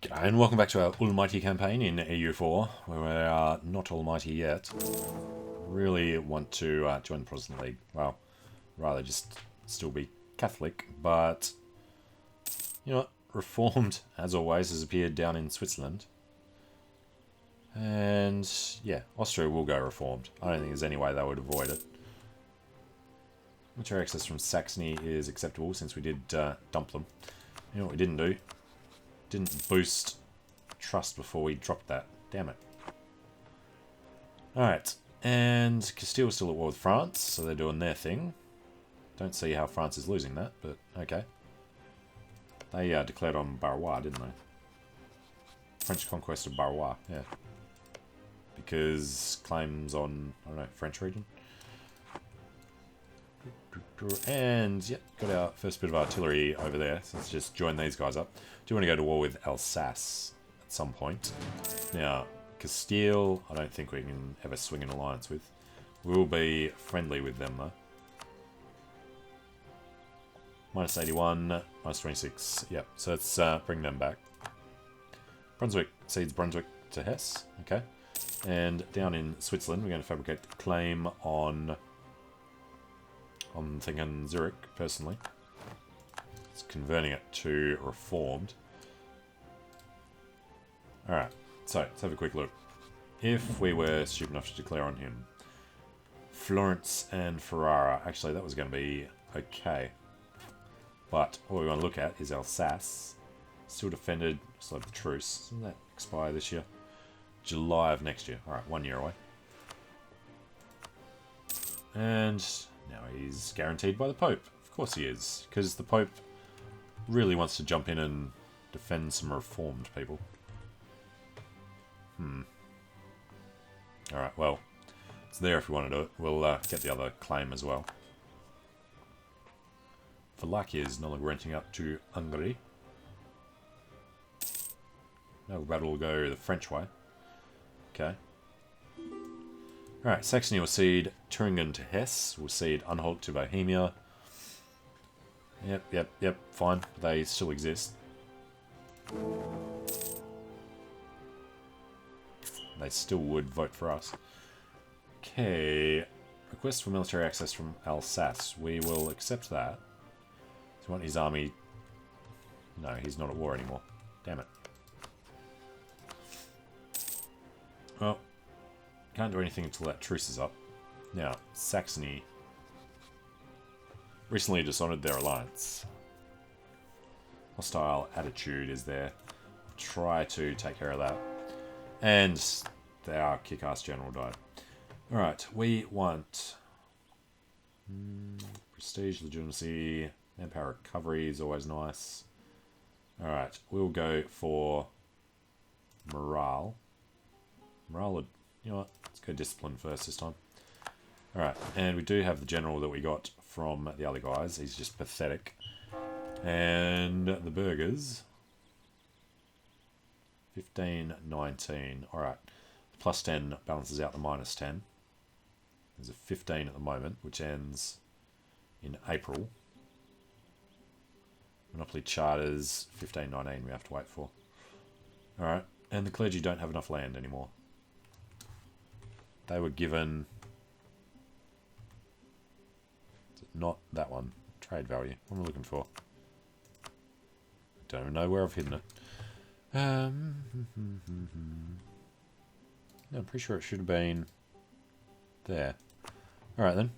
G'day and welcome back to our Ulmighty campaign in EU4, where we are not almighty yet. Really want to join the Protestant League. Well, rather just still be Catholic, but you know what? Reformed, as always, has appeared down in Switzerland. And yeah, Austria will go Reformed. I don't think there's any way they would avoid it. Military access from Saxony is acceptable since we did dump them. You know what we didn't do? Didn't boost trust before we dropped that. Damn it. Alright, and Castile's still at war with France, so they're doing their thing. Don't see how France is losing that, but okay. They declared on Barrage, didn't they? French conquest of Barrage, yeah. Because claims on, I don't know, French region. And, yeah, got our first bit of artillery over there, so let's just join these guys up. Do want to go to war with Alsace at some point. Now, Castile, I don't think we can ever swing an alliance with. We will be friendly with them, though. Minus 81, minus 26, yep, so let's bring them back. Brunswick cedes Brunswick to Hesse, okay. And down in Switzerland, we're going to fabricate the claim on... I'm thinking Zurich, personally. It's converting it to Reformed. Alright, so let's have a quick look. If we were stupid enough to declare on him, Florence and Ferrara, actually that was going to be okay. But what we want to look at is Alsace. Still defended, still have the truce. Doesn't that expire this year? July of next year. Alright, 1 year away. And now he's guaranteed by the Pope. Of course he is, because the Pope really wants to jump in and defend some reformed people. Alright, well, it's there if we want to do it. We'll get the other claim as well. Wallachia is no longer renting up to Hungary. No battle will go the French way. Okay. Alright, Saxony will cede Thuringen to Hesse. We'll cede Anhalt to Bohemia. Yep, fine. They still exist. They still would vote for us. Okay. Request for military access from Alsace. We will accept that. Do you want his army? No, he's not at war anymore. Damn it. Well, can't do anything until that truce is up. Now, Saxony recently dishonoured their alliance. Hostile attitude is there. Try to take care of that. And our kick-ass general died. Alright, we want prestige, legitimacy, manpower recovery is always nice. Alright, we'll go for morale. Morale, you know what? Let's go discipline first this time. Alright, and we do have the general that we got from the other guys. He's just pathetic. And the burgers. 15, 19. Alright. Plus 10 balances out the minus 10. There's a 15 at the moment, which ends in April. Monopoly charters, 15, 19 we have to wait for. Alright, and the clergy don't have enough land anymore. They were given... Not that one. Trade value. What am I looking for? Don't even know where I've hidden it. No, I'm pretty sure it should have been there. Alright then.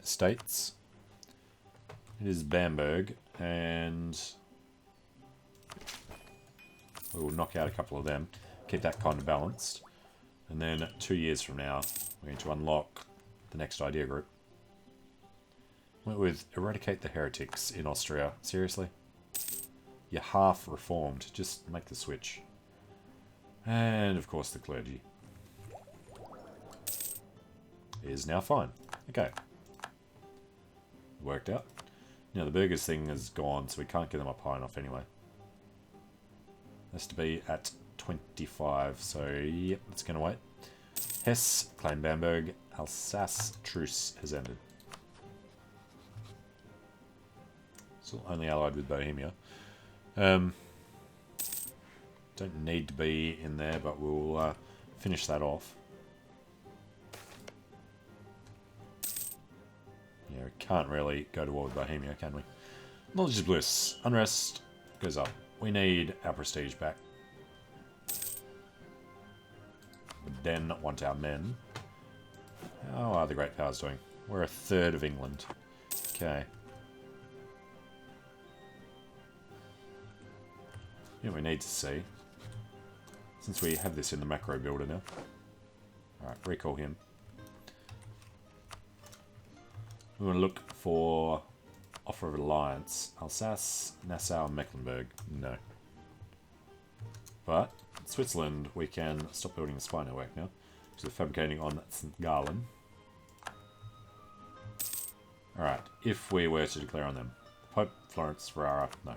Estates. It is Bamberg, and we will knock out a couple of them. Keep that kind of balanced. And then 2 years from now, we're going to unlock the next idea group. Went with eradicate the heretics in Austria. Seriously? You're half reformed. Just make the switch. And of course the clergy is now fine. Okay. Worked out. Now the burgers thing is gone, so we can't get them up high enough anyway. Has to be at 25, so yep, it's going to wait. Hesse, claim Bamberg, Alsace, truce has ended. Still only allied with Bohemia. Don't need to be in there, but we'll finish that off. Yeah, we can't really go to war with Bohemia, can we? Knowledge is bliss. Unrest goes up. We need our prestige back. We then want our men. How are the Great Powers doing? We're a third of England. Okay. Yeah, we need to see. Since we have this in the macro builder now. Alright, recall him. We want to look for offer of alliance. Alsace, Nassau, Mecklenburg. No. But Switzerland, we can stop building the spy network now. Because we're fabricating on St. Gallen. Alright, if we were to declare on them. Pope, Florence, Ferrara, no.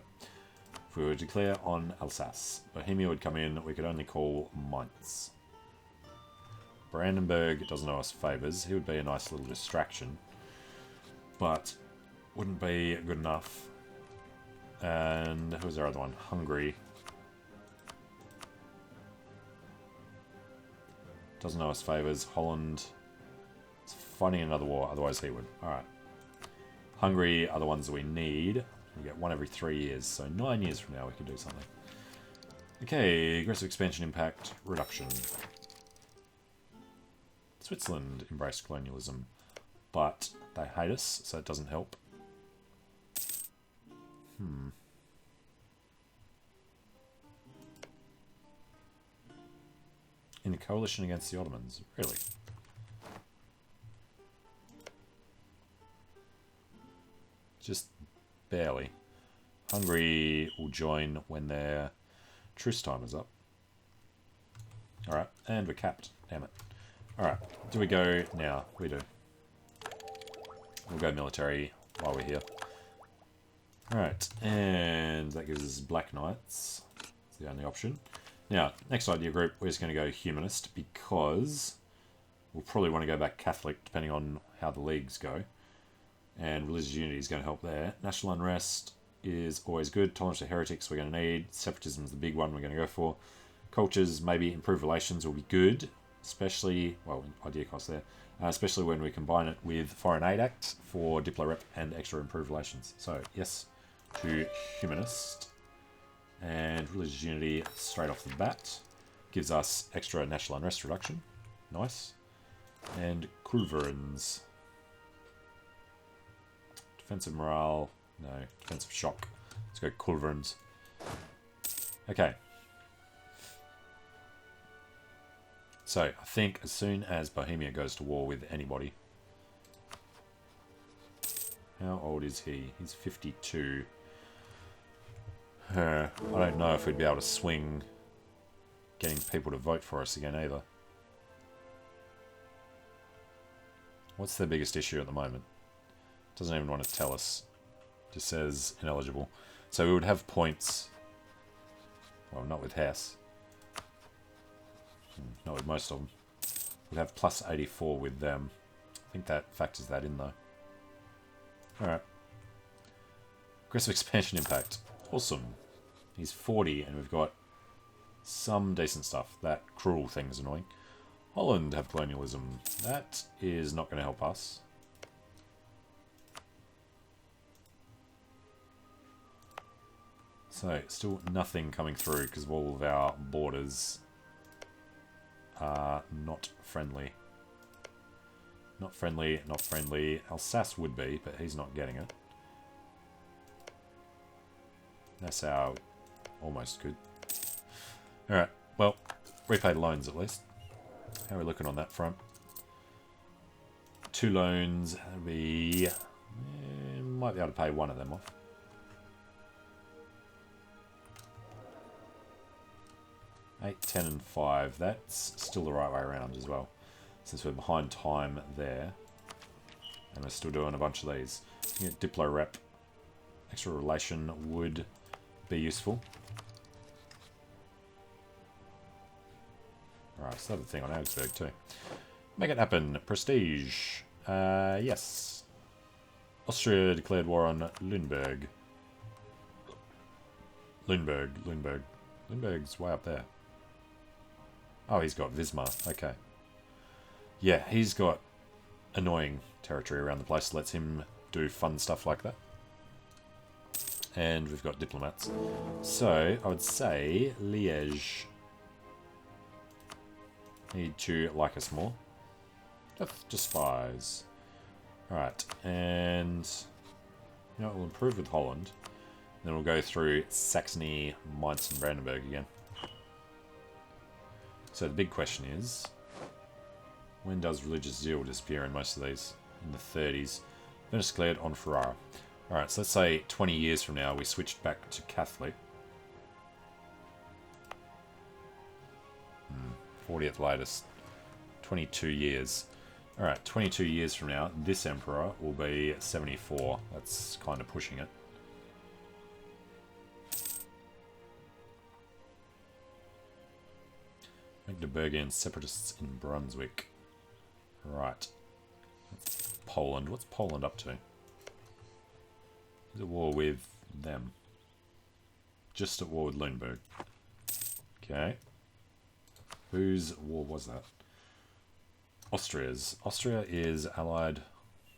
If we were to declare on Alsace, Bohemia would come in, we could only call Mainz. Brandenburg doesn't owe us favours, he would be a nice little distraction. But wouldn't be good enough. And who's our other one? Hungary. Doesn't owe us favours. Holland is fighting another war, otherwise he would. Alright. Hungary are the ones that we need. We get one every 3 years, so 9 years from now we can do something. Okay, aggressive expansion impact reduction. Switzerland embraced colonialism, but they hate us, so it doesn't help. In a coalition against the Ottomans, really? Just barely. Hungary will join when their truce time is up. Alright, and we're capped. Damn it. Alright, do we go now? We do. We'll go military while we're here. Alright, and that gives us Black Knights. It's the only option. Now, next idea group, we're just going to go Humanist because we'll probably want to go back Catholic depending on how the leagues go. And religious unity is going to help there. National unrest is always good. Tolerance to heretics we're going to need. Separatism is the big one we're going to go for. Cultures, maybe improved relations will be good. Especially, well, idea cost there. Especially when we combine it with Foreign Aid Act for Diplo Rep and extra improved relations. So, yes to Humanist. And religious unity straight off the bat. Gives us extra national unrest reduction. Nice. And Kulverins. Defensive morale. No. Defensive shock. Let's go Kulverins. Okay. So, I think as soon as Bohemia goes to war with anybody... How old is he? He's 52. I don't know if we'd be able to swing getting people to vote for us again either. What's their biggest issue at the moment? Doesn't even want to tell us. Just says ineligible. So we would have points. Well, not with Hess. Not with most of them. We'd have plus 84 with them. I think that factors that in though. Alright. Aggressive expansion impact. Awesome. He's 40 and we've got some decent stuff. That cruel thing is annoying. Holland have colonialism. That is not going to help us. So, still nothing coming through because all of our borders are not friendly. Not friendly, not friendly. Alsace would be, but he's not getting it. Nassau, almost good. Alright, well, repaid loans at least. How are we looking on that front? 2 loans, that'd be... might be able to pay one of them off. Eight, 10 and 5, that's still the right way around as well. Since we're behind time there. And we're still doing a bunch of these. You get Diplo Rep. Extra relation would be useful. Alright, so the thing on Augsburg too. Make it happen. Prestige. Yes. Austria declared war on Lüneburg. Lüneburg. Lindbergh's way up there. Oh, he's got Visma. Okay. Yeah, he's got annoying territory around the place. Lets him do fun stuff like that. And we've got diplomats. So, I would say Liège. Need to like us more. Death to spies. Alright, and you know, we'll improve with Holland. Then we'll go through Saxony, Mainz, and Brandenburg again. So the big question is, when does religious zeal disappear in most of these? In the 30s. Then it's declared on Ferrara. Alright, so let's say 20 years from now we switched back to Catholic. 40 at the latest. 22 years. Alright, 22 years from now, this emperor will be 74. That's kind of pushing it. Magdeburgian separatists in Brunswick. Right. Poland. What's Poland up to? Is at war with them. Just at war with Lüneburg. Okay. Whose war was that? Austria's. Austria is allied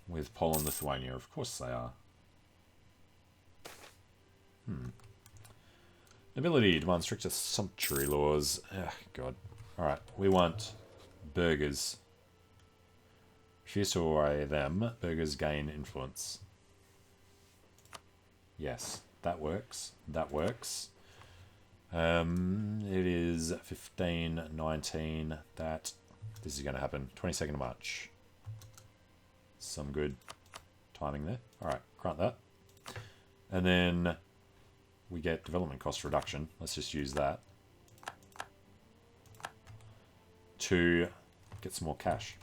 with Poland, Lithuania. Of course they are. Nobility demands stricter sumptuary laws. Ugh, God. Alright, we want burghers. Refuse to obey them. Burghers gain influence. Yes, that works. That works. It is 15, 19. This is going to happen. 22nd of March. Some good timing there. Alright, grant that. And then we get development cost reduction. Let's just use that to get some more cash.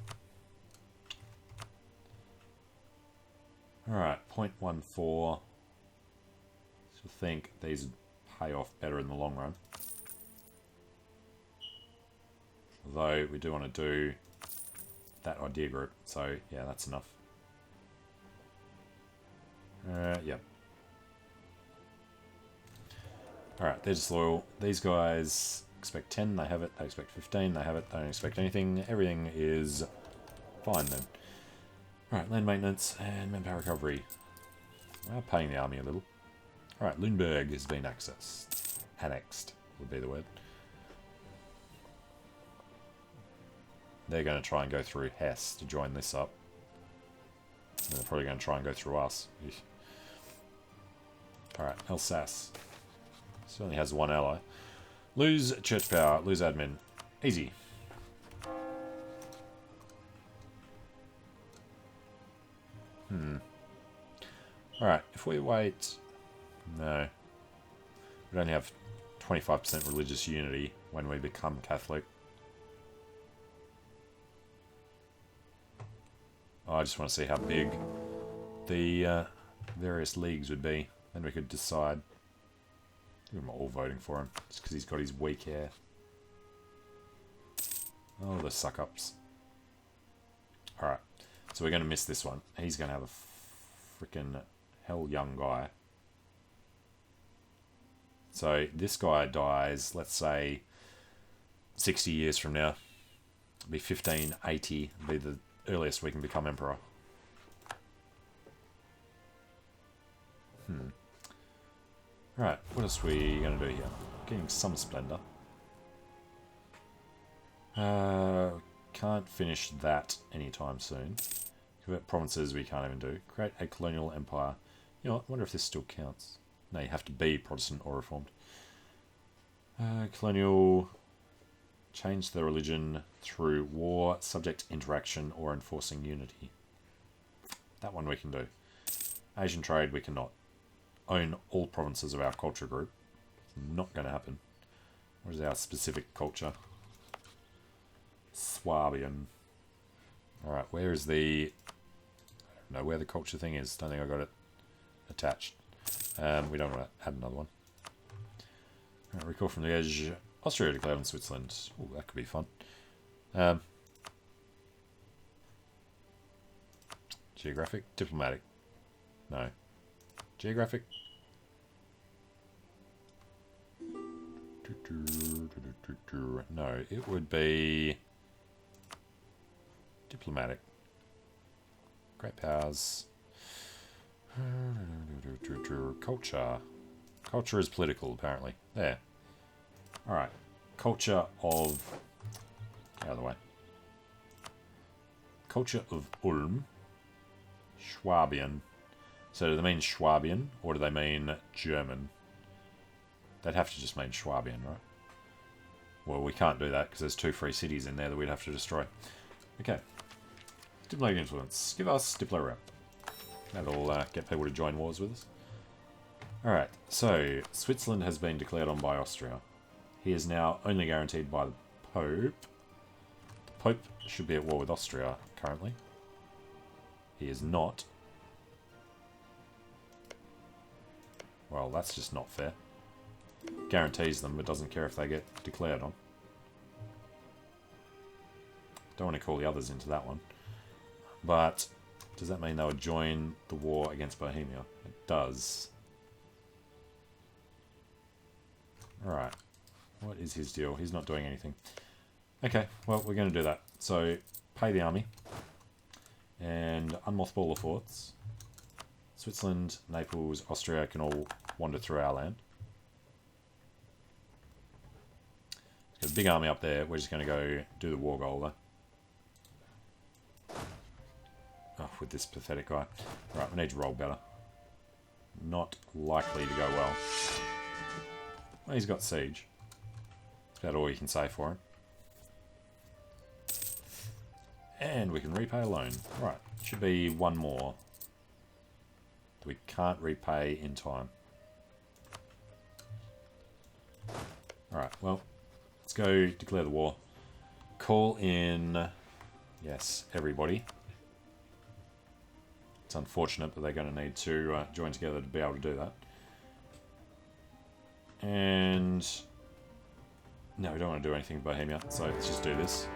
Alright, 0.14. So I think these pay off better in the long run. Although we do want to do that idea group. So yeah, that's enough. Yep. Alright, they're just loyal. These guys expect 10, they have it. They expect 15, they have it. They don't expect anything. Everything is fine then. Alright, land maintenance and manpower recovery. We are paying the army a little. Alright, Lüneburg has been accessed. Annexed would be the word. They're going to try and go through Hesse to join this up. And they're probably going to try and go through us. Alright, Alsace. Certainly has one ally. Lose church power, lose admin. Easy. Alright, if we wait... No. We'd only have 25% religious unity when we become Catholic. Oh, I just want to see how big the various leagues would be. Then we could decide. I'm all voting for him, just because he's got his weak hair. Oh, the suck-ups. Alright, so we're going to miss this one. He's going to have a freaking hell young guy. So this guy dies, let's say, 60 years from now. It'll be 1580, it'll be the earliest we can become emperor. Right, what else are we going to do here? Getting some splendor. Can't finish that anytime soon. Convert provinces we can't even do. Create a colonial empire. You know what, I wonder if this still counts. No, you have to be Protestant or Reformed. Colonial... Change the religion through war, subject interaction, or enforcing unity. That one we can do. Asian trade we cannot. Own all provinces of our culture group. Not going to happen. What is our specific culture? Swabian. Alright, where is the... I don't know where the culture thing is. Don't think I got it attached. We don't want to add another one. Alright, recall from the edge. Austria declared on Switzerland. Oh, that could be fun. Geographic? Diplomatic? No. Geographic? No, it would be diplomatic. Great powers. Culture. Culture is political, apparently. There. Alright. Culture of... Out of the way. Culture of Ulm. Schwabian. So do they mean Schwabian, or do they mean German? They'd have to just mean Schwabian, right? Well, we can't do that, because there's 2 free cities in there that we'd have to destroy. Okay. Diplomatic influence. Give us Diplo rep. That'll get people to join wars with us. Alright, so Switzerland has been declared on by Austria. He is now only guaranteed by the Pope. The Pope should be at war with Austria currently. He is not. Well, that's just not fair. Guarantees them, but doesn't care if they get declared on. Don't want to call the others into that one. But does that mean they would join the war against Bohemia? It does. Alright. What is his deal? He's not doing anything. Okay, well, we're going to do that. So, pay the army. And unmothball the forts. Switzerland, Naples, Austria can all wander through our land. Got a big army up there. We're just going to go do the war goal though. Oh, with this pathetic guy. Right, we need to roll better. Not likely to go well. Well, he's got siege. That's about all you can say for him. And we can repay a loan. Right, should be one more. We can't repay in time. Alright, well, let's go declare the war. Call in, yes, everybody. It's unfortunate, but they're going to need to join together to be able to do that. And no, we don't want to do anything with Bohemia, so let's just do this.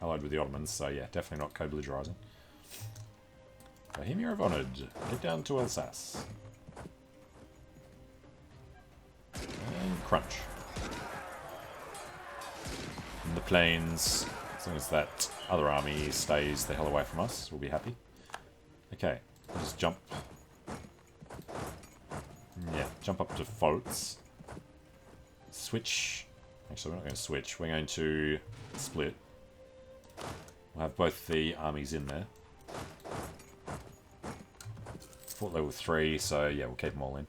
Allied with the Ottomans, so yeah, definitely not co-belligerizing. Bohemia have honoured. Get down to Alsace. And crunch. In the plains, as long as that other army stays the hell away from us, we'll be happy. Okay, we'll just jump. Yeah, jump up to Pfalz. Switch. Actually, we're not going to switch. We're going to split. We'll have both the armies in there. Fort level 3, so yeah, we'll keep them all in.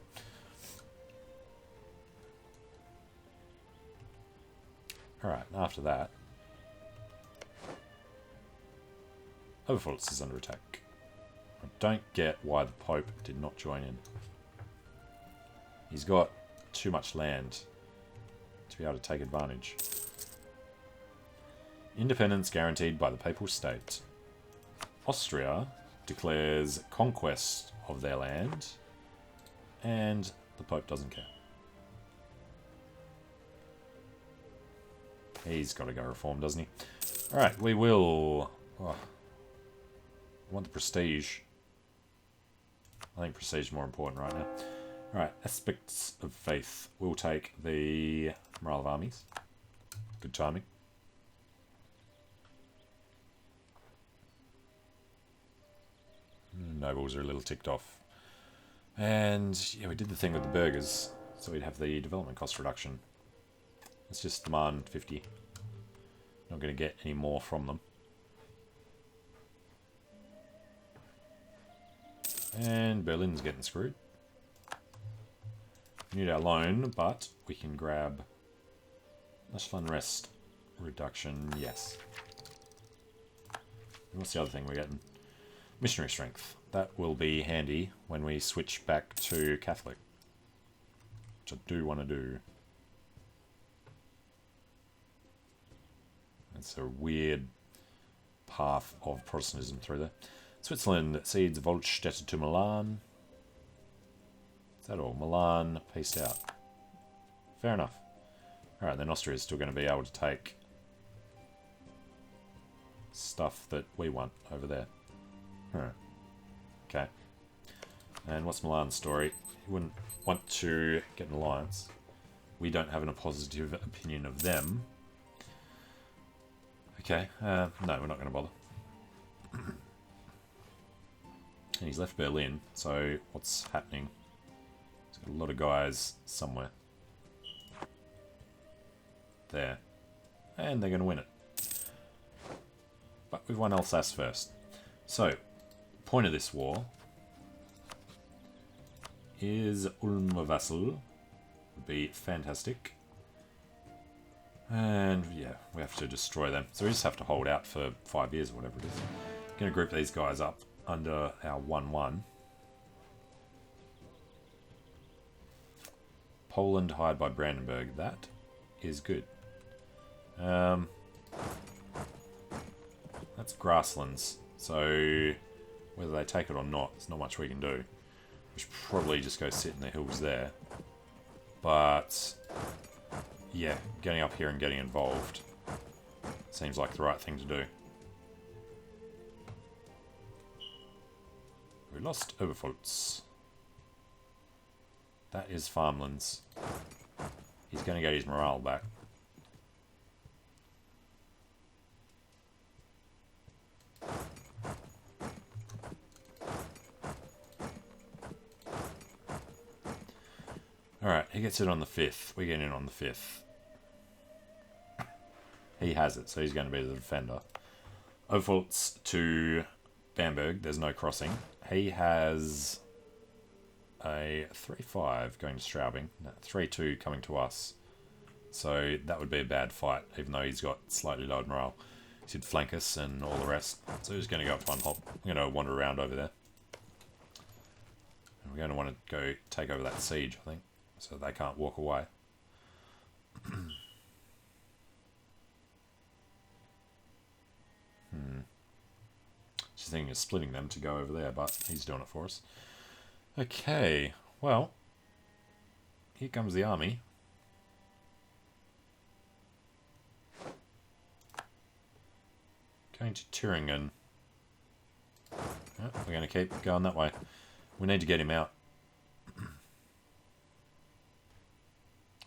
Alright, after that, Overforts is under attack. I don't get why the Pope did not join in. He's got too much land to be able to take advantage. Independence guaranteed by the Papal State. Austria declares conquest of their land, and the Pope doesn't care. He's got to go reform, doesn't he? Alright, we will... Oh, I want the prestige. I think prestige is more important right now. Alright, aspects of faith. We'll take the morale of armies. Good timing. Nobles are a little ticked off. And yeah, we did the thing with the burgers, so we'd have the development cost reduction. Let's just demand 50. Not going to get any more from them. And Berlin's getting screwed. We need our loan, but we can grab national unrest reduction. Yes. And what's the other thing we're getting? Missionary strength. That will be handy when we switch back to Catholic, which I do want to do. It's a weird path of Protestantism through there. Switzerland cedes Waldstätte to Milan. Is that all? Milan, peace out. Fair enough. Alright, then Austria is still going to be able to take stuff that we want over there. Huh. Okay. And what's Milan's story? He wouldn't want to get an alliance. we don't have a positive opinion of them. Okay, no, we're not going to bother. And he's left Berlin, so what's happening? He's got a lot of guys somewhere. There. And they're going to win it. But we've won Alsace first. So, point of this war is Ulmighty. Would be fantastic. And yeah, we have to destroy them. So we just have to hold out for 5 years or whatever it is. Going to group these guys up under our 1-1. Poland hired by Brandenburg. That is good. That's grasslands. So whether they take it or not, there's not much we can do. We should probably just go sit in the hills there. But yeah, getting up here and getting involved seems like the right thing to do. We lost Oberpfalz. That is farmlands. He's going to get his morale back. Alright, he gets it on the 5th. We get in on the 5th. He has it, so he's going to be the defender. Oberpfalz to Bamberg. There's no crossing. He has a 3-5 going to Straubing. 3-2 coming to us. So that would be a bad fight, even though he's got slightly lowered morale. He'd flank us and all the rest. So he's going to go up to one hop. I'm going to wander around over there. And we're going to want to go take over that siege, I think. So they can't walk away. Just thinking of splitting them to go over there, but he's doing it for us. Okay, well, here comes the army. Going to Thüringen. Oh, we're going to keep going that way. We need to get him out.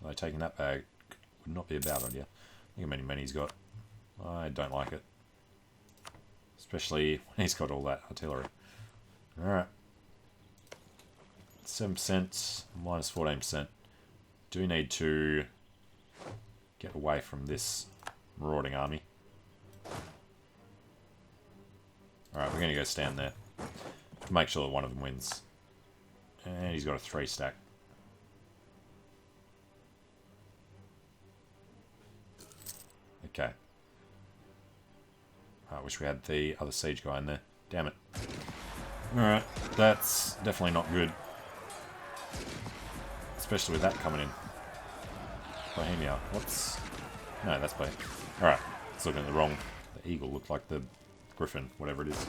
Although taking that bag would not be a bad idea. Look how many men he's got. I don't like it. Especially when he's got all that artillery. Alright. 7%, minus 14%. Do need to get away from this marauding army. Alright, we're going to go stand there. To make sure that one of them wins. And he's got a 3 stack. Okay. I wish we had the other siege guy in there. Damn it. Alright, that's definitely not good. Especially with that coming in. Bohemia. What's... No, that's Bohemia. Alright, it's looking at the wrong... The eagle looked like the griffin, whatever it is.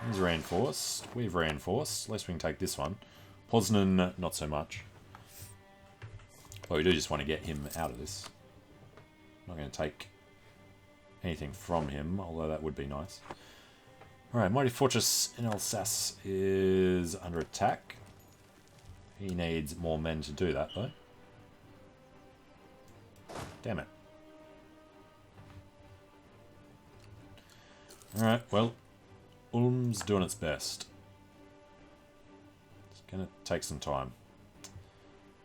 He's reinforced. We've reinforced. At least we can take this one. Poznan, not so much. But we do just want to get him out of this. Not going to take anything from him, although that would be nice. Alright, Mighty Fortress in Alsace is under attack. He needs more men to do that, though. Damn it. Alright, well, Ulm's doing its best. It's going to take some time.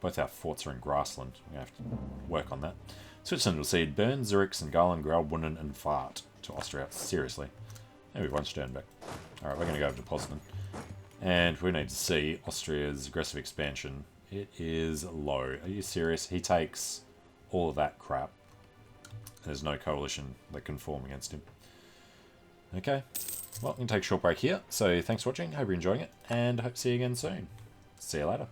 Both our forts are in grassland. We're going to have to work on that. Switzerland will cede Bern, Zurich, St. Gallen, Graubünden, and Fahrt to Austria. Seriously. And we've won Sternberg. Alright, we're going to go over to Poznan. And we need to see Austria's aggressive expansion. It is low. Are you serious? He takes all of that crap. There's no coalition that can form against him. Okay. Well, we can take a short break here. So thanks for watching. Hope you're enjoying it. And I hope to see you again soon. See you later.